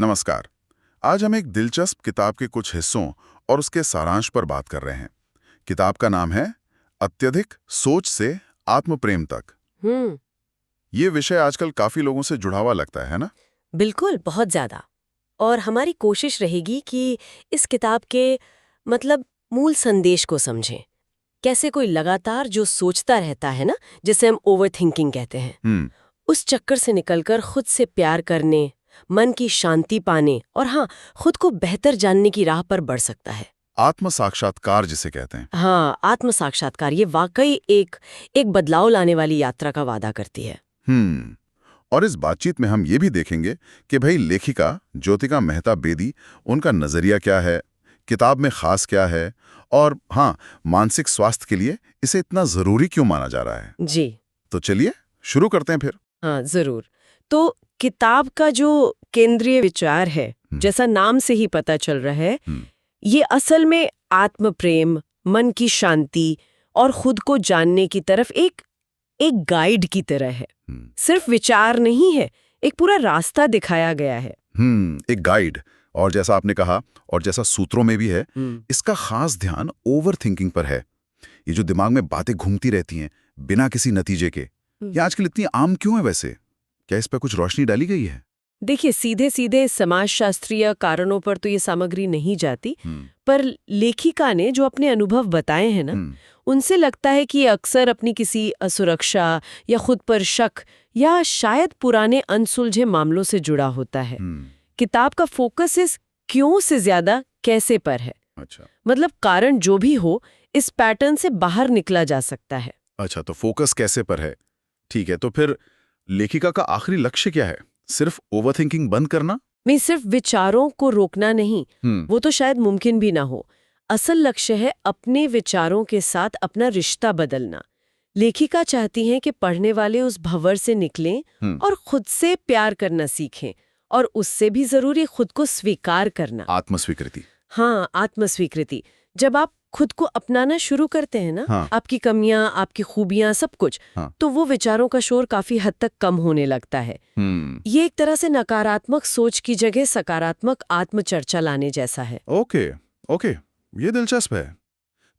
नमस्कार। आज हम एक दिलचस्प किताब के कुछ हिस्सों और उसके सारांश पर बात कर रहे हैं। किताब का नाम है अत्यधिक सोच से आत्म प्रेम तक। ये विषय आजकल काफी लोगों से जुड़ा हुआ लगता है ना? बिल्कुल, बहुत ज्यादा। और हमारी कोशिश रहेगी कि इस किताब के मूल संदेश को समझें। कैसे कोई लगातार जो सोचता रहता है ना, जिसे हम ओवर थिंकिंग कहते हैं, उस चक्कर से निकलकर खुद से प्यार करने, मन की शांति पाने और हाँ, खुद को बेहतर जानने की राह पर बढ़ सकता है। आत्म साक्षात्कार जिसे कहते हैं। हाँ, आत्म साक्षात्कार ये वाकई एक बदलाव लाने वाली यात्रा का वादा करती है। और इस बातचीत में हम ये भी देखेंगे कि भाई लेखिका ज्योतिका मेहता बेदी, उनका नजरिया क्या है, किताब में खास क्या है, और हाँ, मानसिक स्वास्थ्य के लिए इसे इतना जरूरी क्यों माना जा रहा है। जी, तो चलिए शुरू करते हैं फिर। हाँ जरूर। तो किताब का जो केंद्रीय विचार है, जैसा नाम से ही पता चल रहा है, ये असल में आत्म प्रेम, मन की शांति और खुद को जानने की तरफ एक गाइड की तरह है। सिर्फ विचार नहीं है, एक पूरा रास्ता दिखाया गया है। एक गाइड। और जैसा आपने कहा और जैसा सूत्रों में भी है, इसका खास ध्यान ओवर थिंकिंग पर है। ये जो दिमाग में बातें घूमती रहती हैं बिना किसी नतीजे के, ये आजकल इतनी आम क्यों है वैसे? क्या इस पर कुछ रोशनी डाली गई है? देखिए, सीधे सीधे समाजशास्त्रीय कारणों पर तो ये सामग्री नहीं जाती, पर लेखिका ने जो अपने अनुभव बताए हैं ना, उनसे लगता है कि ये अक्सर अपनी किसी असुरक्षा या खुद पर शक या शायद पुराने अनसुलझे मामलों से जुड़ा होता है। किताब का फोकस इस क्यों से ज्यादा कैसे पर है। अच्छा, मतलब कारण जो भी हो, इस पैटर्न से बाहर निकला जा सकता है। अच्छा, तो फोकस कैसे पर है। ठीक है, तो फिर लेखिका का आखिरी लक्ष्य क्या है? सिर्फ ओवरथिंकिंग बंद करना? मैं सिर्फ विचारों को रोकना नहीं, वो तो शायद मुमकिन भी ना हो। असल लक्ष्य है अपने विचारों के साथ अपना रिश्ता बदलना। लेखिका चाहती हैं कि पढ़ने वाले उस भंवर से निकलें और खुद से प्यार करना सीखें, और उससे भी जरूरी खुद को स्वीकार करना। आत्मस्वीकृति। हाँ, आत्मस्वीकृति। जब आप खुद को अपनाना शुरू करते हैं ना, हाँ। आपकी कमियां, आपकी खूबियां, सब कुछ, हाँ। तो वो विचारों का शोर काफी हद तक कम होने लगता है। ये एक तरह से नकारात्मक सोच की जगह सकारात्मक आत्मचर्चा लाने जैसा है। ओके, ओके, ये दिलचस्प है।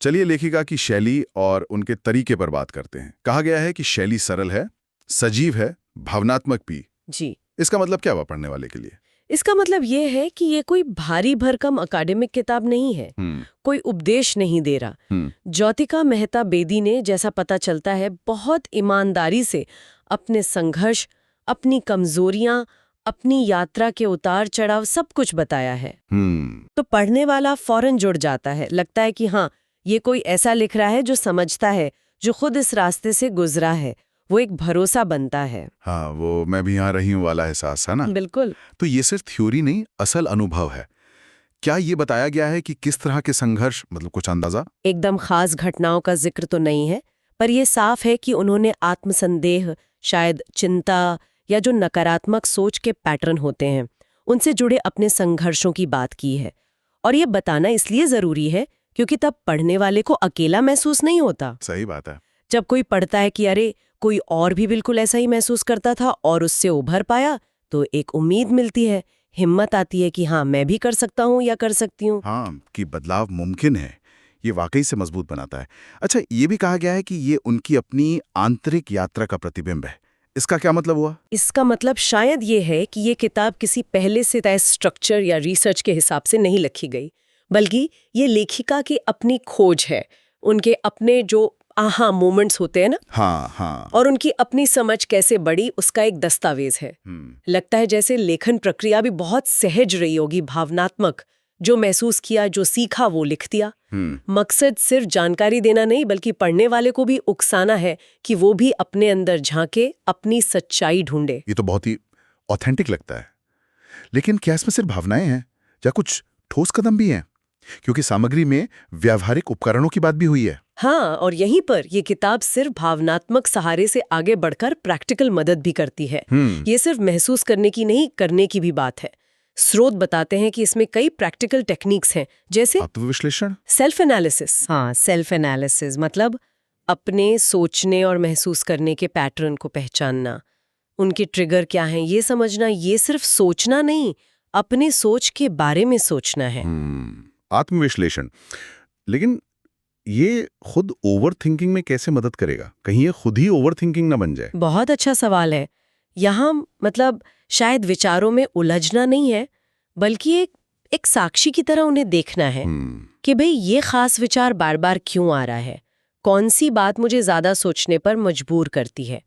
चलिए लेखिका की शैली और उनके तरीके पर बात करते हैं। कहा गया है कि शैली सरल है, सजीव है, भावनात्मक भी। जी, इसका मतलब क्या हुआ पढ़ने वाले के लिए? इसका मतलब ये है कि ये कोई भारी भरकम अकाडेमिक किताब नहीं है, कोई उपदेश नहीं दे रहा। ज्योतिका मेहता बेदी ने, जैसा पता चलता है, बहुत ईमानदारी से अपने संघर्ष, अपनी कमजोरियां, अपनी यात्रा के उतार चढ़ाव सब कुछ बताया है। तो पढ़ने वाला फौरन जुड़ जाता है, लगता है कि हाँ, ये कोई ऐसा लिख रहा है जो समझता है, जो खुद इस रास्ते से गुजरा है। वो एक भरोसा बनता है। हाँ, वो मैं भी यहाँ रही हूँ वाला एहसास है ना? बिल्कुल। तो ये सिर्फ थ्योरी नहीं, असल अनुभव है। क्या ये बताया गया है कि किस तरह के संघर्ष, मतलब कुछ अंदाजा? एकदम खास घटनाओं का जिक्र तो नहीं है, पर यह साफ है कि उन्होंने आत्मसंदेह, शायद चिंता या जो नकारात्मक सोच के पैटर्न होते हैं, उनसे जुड़े अपने संघर्षों की बात की है। और ये बताना इसलिए जरूरी है क्योंकि तब पढ़ने वाले को अकेला महसूस नहीं होता। सही बात है। जब कोई पढ़ता है कि अरे, कोई और भी बिल्कुल ऐसा ही महसूस करता था और उससे उभर पाया, तो एक उम्मीद मिलती है, हिम्मत आती है कि हाँ, मैं भी कर सकता हूँ या कर सकती हूँ। हाँ, कि बदलाव मुमकिन है। ये वाकई से मजबूत बनाता है। अच्छा, ये भी कहा गया है कि ये उनकी अपनी आंतरिक यात्रा का प्रतिबिंब है। इसका क्या मतलब हुआ? इसका मतलब शायद ये है कि ये किताब किसी पहले से तय स्ट्रक्चर या रिसर्च के हिसाब से नहीं लिखी गई, बल्कि ये लेखिका की अपनी खोज है, उनके अपने जो आहा मोमेंट्स होते हैं ना, हाँ, हाँ। और उनकी अपनी समझ कैसे बढ़ी, उसका एक दस्तावेज है। लगता है जैसे लेखन प्रक्रिया भी बहुत सहज रही होगी, भावनात्मक। जो महसूस किया, जो सीखा, वो लिख दिया। मकसद सिर्फ जानकारी देना नहीं, बल्कि पढ़ने वाले को भी उकसाना है कि वो भी अपने अंदर झांके, अपनी सच्चाई ढूंढे। ये तो बहुत ही ऑथेंटिक लगता है। लेकिन क्या इसमें सिर्फ भावनाएं हैं या कुछ ठोस कदम भी हैं? क्योंकि सामग्री में व्यावहारिक उपकरणों की बात भी हुई है। हाँ, और यहीं पर ये किताब सिर्फ भावनात्मक सहारे से आगे बढ़कर प्रैक्टिकल मदद भी करती है। ये सिर्फ महसूस करने की नहीं, करने की भी बात है। स्रोत बताते हैं कि इसमें कई प्रैक्टिकल टेक्निक्स हैं, जैसे आत्मविश्लेषण, सेल्फ एनालिसिस। हाँ, सेल्फ एनालिसिस मतलब अपने सोचने और महसूस करने के पैटर्न को पहचानना, उनके ट्रिगर क्या हैं ये समझना। ये सिर्फ सोचना नहीं, अपनी सोच के बारे में सोचना है। आत्मविश्लेषण। लेकिन ये खुद ओवर थिंकिंग में कैसे मदद करेगा? कहीं ये खुद ही ओवर थिंकिंग ना बन जाए? बहुत अच्छा सवाल है। यहाँ मतलब शायद विचारों में उलझना नहीं है, बल्कि एक साक्षी की तरह उन्हें देखना है कि भाई ये खास विचार बार बार क्यों आ रहा है, कौन सी बात मुझे ज्यादा सोचने पर मजबूर करती है।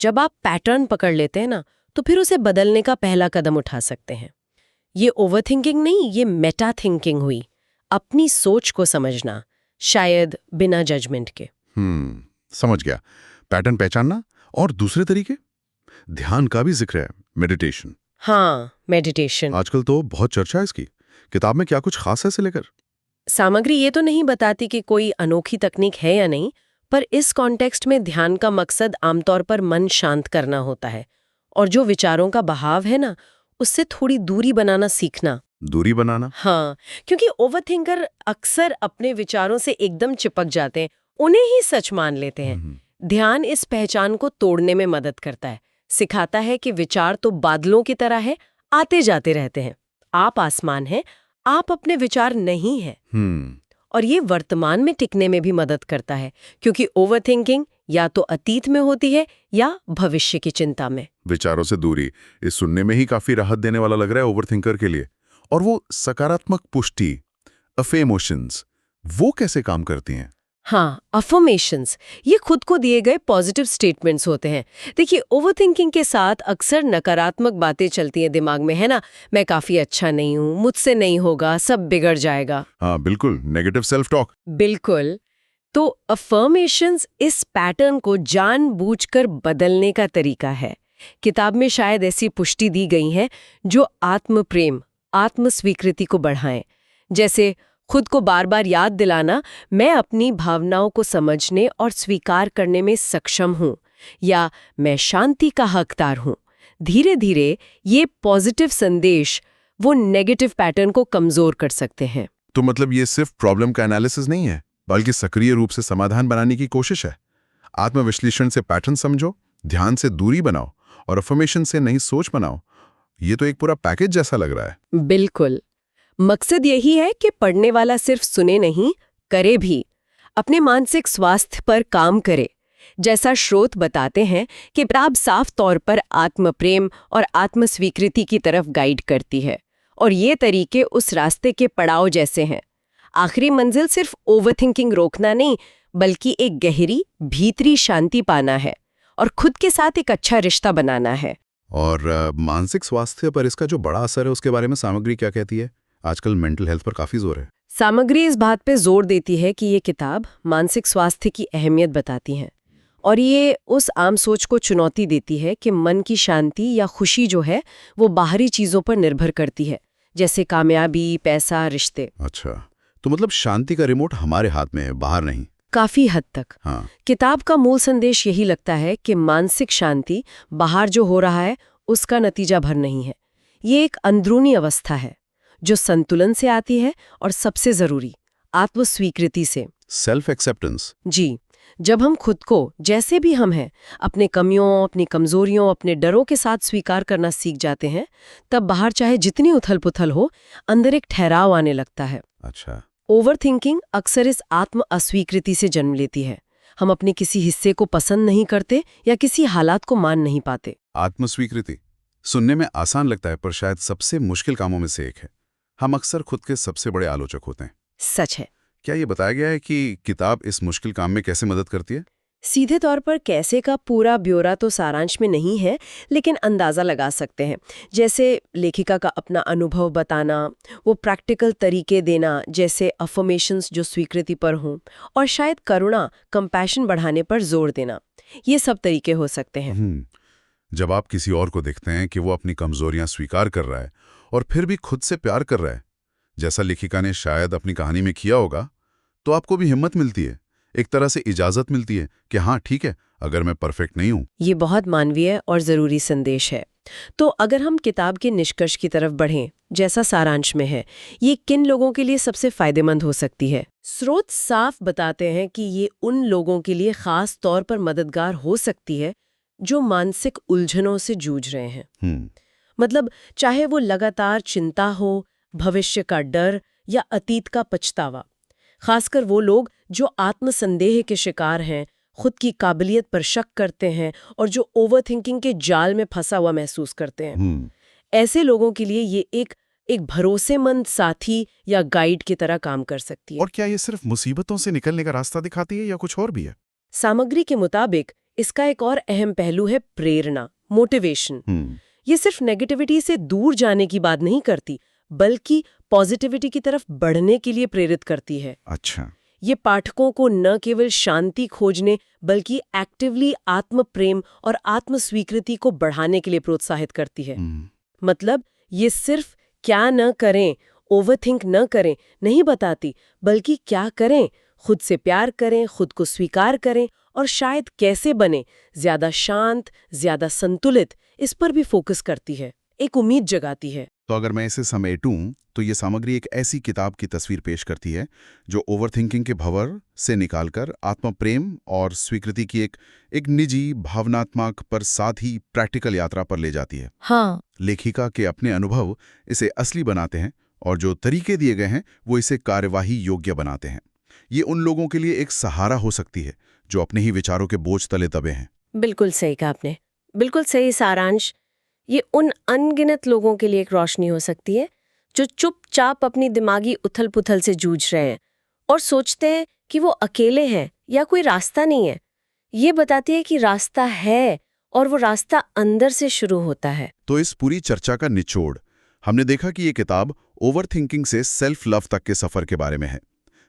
जब आप पैटर्न पकड़ लेते हैं ना, तो फिर उसे बदलने का पहला कदम उठा सकते हैं। ये ओवर थिंकिंग नहीं, ये मेटा थिंकिंग हुई, अपनी सोच को समझना, शायद बिना जजमेंट के। समझ गया। पैटर्न पहचानना। और दूसरे तरीके? ध्यान का भी जिक्र है, मेडिटेशन। हाँ, मेडिटेशन। आजकल तो बहुत चर्चा है इसकी। किताब में क्या कुछ खास है इसे लेकर? सामग्री ये तो नहीं बताती कि कोई अनोखी तकनीक है या नहीं, पर इस कॉन्टेक्स्ट में ध्यान का मकसद आमतौर पर मन शांत करना होता है और जो विचारों का बहाव है ना, उससे थोड़ी दूरी बनाना सीखना। दूरी बनाना? हाँ, क्योंकि ओवरथिंकर अक्सर अपने विचारों से एकदम चिपक जाते हैं, उन्हें ही सच मान लेते हैं। ध्यान इस पहचान को तोड़ने में मदद करता है, सिखाता है कि विचार तो बादलों की तरह है, आते जाते रहते हैं। आप आसमान हैं, आप अपने विचार नहीं हैं। और ये वर्तमान में टिकने में भी मदद करता है, क्योंकि ओवरथिंकिंग या तो अतीत में होती है या भविष्य की चिंता में। विचारों से दूरी, इस सुनने में ही काफी राहत देने वाला लग रहा है ओवरथिंकर के लिए। और वो सकारात्मक पुष्टि, अफर्मेशंस, वो कैसे काम करती हैं? हाँ, अफर्मेशंस, ये खुद को दिए गए पॉजिटिव स्टेटमेंट्स होते हैं। देखिए, ओवरथिंकिंग के साथ अक्सर नकारात्मक बातें चलती हैं दिमाग में, है ना? मैं काफी अच्छा नहीं हूँ, मुझसे नहीं होगा, सब बिगड़ जाएगा। हाँ बिल्कुल, नेगेटिव सेल्फ टॉक। बिल्कुल। तो अफर्मेशंस इस पैटर्न को जानबूझकर बदलने का तरीका है। किताब में शायद ऐसी पुष्टि दी गई है जो आत्म प्रेम, आत्म स्वीकृति को बढ़ाएं। जैसे खुद को बार बार याद दिलाना, मैं अपनी भावनाओं को समझने और स्वीकार करने में सक्षम हूँ, या मैं शांति का हकदार हूँ। धीरे धीरे ये पॉजिटिव संदेश वो नेगेटिव पैटर्न को कमजोर कर सकते हैं। तो मतलब ये सिर्फ प्रॉब्लम का एनालिसिस नहीं है, बल्कि सक्रिय रूप से समाधान बनाने की कोशिश है। आत्मविश्लेषण से पैटर्न समझो, ध्यान से दूरी बनाओ और अफर्मेशन से नई सोच बनाओ। ये तो एक पूरा पैकेज जैसा लग रहा है। बिल्कुल। मकसद यही है कि पढ़ने वाला सिर्फ सुने नहीं, करे भी, अपने मानसिक स्वास्थ्य पर काम करे। जैसा स्रोत बताते हैं कि किताब साफ तौर पर आत्म प्रेम और आत्म स्वीकृति की तरफ गाइड करती है, और ये तरीके उस रास्ते के पड़ाव जैसे हैं। आखिरी मंजिल सिर्फ ओवरथिंकिंग रोकना नहीं, बल्कि एक गहरी भीतरी शांति पाना है और खुद के साथ एक अच्छा रिश्ता बनाना है। और मानसिक स्वास्थ्य पर इसका जो बड़ा असर है, उसके बारे में सामग्री क्या कहती है? आजकल मेंटल हेल्थ पर काफी जोर है। सामग्री इस बात पे जोर देती है कि ये किताब मानसिक स्वास्थ्य की अहमियत बताती है, और ये उस आम सोच को चुनौती देती है कि मन की शांति या खुशी जो है वो बाहरी चीजों पर निर्भर करती है, जैसे कामयाबी, पैसा, रिश्ते। अच्छा, तो मतलब शांति का रिमोट हमारे हाथ में है, बाहर नहीं। काफी हद तक। हाँ। किताब का मूल संदेश यही लगता है कि मानसिक शांति बाहर जो हो रहा है उसका नतीजा भर नहीं है। ये एक अंदरूनी अवस्था है जो संतुलन से आती है, और सबसे जरूरी आत्मस्वीकृति से, सेल्फ एक्सेप्टेंस। जी, जब हम खुद को जैसे भी हम हैं, अपने कमियों, अपनी कमजोरियों, अपने डरों के साथ स्वीकार करना सीख जाते हैं, तब बाहर चाहे जितनी उथल पुथल हो, अंदर एक ठहराव आने लगता है। अच्छा। ओवरथिंकिंग अक्सर इस आत्म अस्वीकृति से जन्म लेती है। हम अपने किसी हिस्से को पसंद नहीं करते या किसी हालात को मान नहीं पाते। आत्मस्वीकृति सुनने में आसान लगता है, पर शायद सबसे मुश्किल कामों में से एक है। हम अक्सर खुद के सबसे बड़े आलोचक होते हैं। सच है। क्या ये बताया गया है कि किताब इस मुश्किल काम में कैसे मदद करती है? सीधे तौर पर कैसे का पूरा ब्यौरा तो सारांश में नहीं है, लेकिन अंदाजा लगा सकते हैं। जैसे लेखिका का अपना अनुभव बताना, वो प्रैक्टिकल तरीके देना, जैसे अफर्मेशंस जो स्वीकृति पर हों, और शायद करुणा, कंपैशन बढ़ाने पर जोर देना। ये सब तरीके हो सकते हैं। जब आप किसी और को देखते हैं कि वो अपनी कमजोरियां स्वीकार कर रहा है और फिर भी खुद से प्यार कर रहा है, जैसा लेखिका ने शायद अपनी कहानी में किया होगा, तो आपको भी हिम्मत मिलती है, एक तरह से इजाजत मिलती है कि हाँ ठीक है, अगर मैं परफेक्ट नहीं हूं। ये बहुत मानवीय और जरूरी संदेश है। तो अगर हम किताब के निष्कर्ष की तरफ बढ़ें, जैसा सारांश में है, ये किन लोगों के लिए सबसे फायदेमंद हो सकती है? स्रोत साफ बताते हैं कि ये उन लोगों के लिए खास तौर पर मददगार हो सकती है जो मानसिक उलझनों से जूझ रहे हैं। मतलब चाहे वो लगातार चिंता हो, भविष्य का डर या अतीत का पछतावा। खासकर वो लोग जो आत्मसंदेह के शिकार हैं, खुद की काबिलियत पर शक करते हैं और जो ओवरथिंकिंग के जाल में फंसा हुआ महसूस करते हैं। ऐसे लोगों के लिए ये एक भरोसेमंद साथी या गाइड की तरह काम कर सकती है। और क्या ये सिर्फ मुसीबतों से निकलने का रास्ता दिखाती है या कुछ और भी है? सामग्री के मुताबिक इसका एक और अहम पहलू है प्रेरणा, मोटिवेशन। ये सिर्फ नेगेटिविटी से दूर जाने की बात नहीं करती, बल्कि पॉजिटिविटी की तरफ बढ़ने के लिए प्रेरित करती है। अच्छा। ये पाठकों को न केवल शांति खोजने बल्कि एक्टिवली आत्म प्रेम और आत्म स्वीकृति को बढ़ाने के लिए प्रोत्साहित करती है। मतलब ये सिर्फ क्या न करें, ओवरथिंक न करें नहीं बताती, बल्कि क्या करें, खुद से प्यार करें, खुद को स्वीकार करें और शायद कैसे बने ज्यादा शांत, ज्यादा संतुलित, इस पर भी फोकस करती है, एक उम्मीद जगाती है। तो अगर मैं इसे समेटूं तो ये सामग्री एक ऐसी किताब की तस्वीर पेश करती है जो ओवरथिंकिंग के भंवर से निकालकर आत्म प्रेम और स्वीकृति की एक निजी, भावनात्मक पर साथ ही प्रैक्टिकल यात्रा पर ले जाती है। हाँ। लेखिका के अपने अनुभव इसे असली बनाते हैं और जो तरीके दिए गए हैं वो इसे कार्यवाही योग्य बनाते हैं। ये उन लोगों के लिए एक सहारा हो सकती है जो अपने ही विचारों के बोझ तले दबे हैं। बिल्कुल सही कहा आपने, बिल्कुल सही सारांश। ये उन अनगिनत लोगों के लिए एक रोशनी हो सकती है जो चुपचाप अपनी दिमागी उथल पुथल से जूझ रहे हैं और सोचते हैं कि वो अकेले हैं या कोई रास्ता नहीं है। ये बताती है कि रास्ता है और वो रास्ता अंदर से शुरू होता है। तो इस पूरी चर्चा का निचोड़ हमने देखा कि ये किताब ओवरथिंकिंग से सेल्फ लव तक के सफर के बारे में है।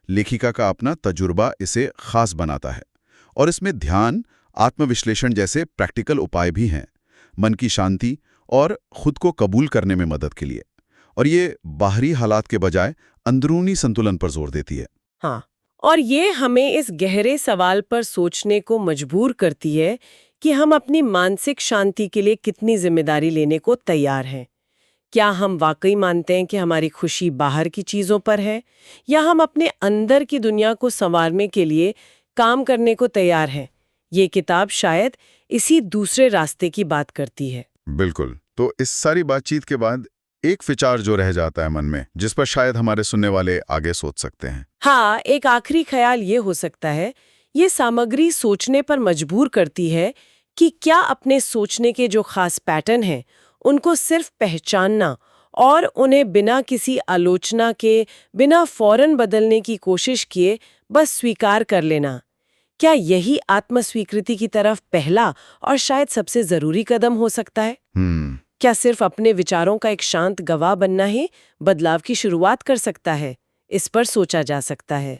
लेखिका का अपना तजुर्बा इसे खास बनाता है और इसमें ध्यान, आत्मविश्लेषण जैसे प्रैक्टिकल उपाय भी हैं, मन की शांति और खुद को कबूल करने में मदद के लिए। और ये बाहरी हालात के बजाय अंदरूनी संतुलन पर जोर देती है। हाँ, और ये हमें इस गहरे सवाल पर सोचने को मजबूर करती है कि हम अपनी मानसिक शांति के लिए कितनी जिम्मेदारी लेने को तैयार हैं। क्या हम वाकई मानते हैं कि हमारी खुशी बाहर की चीजों पर है, या हम अपने अंदर की दुनिया को संवारने के लिए काम करने को तैयार हैं? ये किताब शायद इसी दूसरे रास्ते की बात करती है। बिल्कुल। तो इस सारी बातचीत के बाद एक विचार जो रह जाता है मन में, जिस पर शायद हमारे सुनने वाले आगे सोच सकते हैं। हाँ, एक आखिरी ख्याल ये हो सकता है, ये सामग्री सोचने पर मजबूर करती है कि क्या अपने सोचने के जो खास पैटर्न हैं, उनको सिर्फ पहचानना और उन्हें बिना किसी आलोचना के, बिना फौरन बदलने की कोशिश किए बस स्वीकार कर लेना, क्या यही आत्मस्वीकृति की तरफ पहला और शायद सबसे जरूरी कदम हो सकता है? क्या सिर्फ अपने विचारों का एक शांत गवाह बनना ही बदलाव की शुरुआत कर सकता है? इस पर सोचा जा सकता है।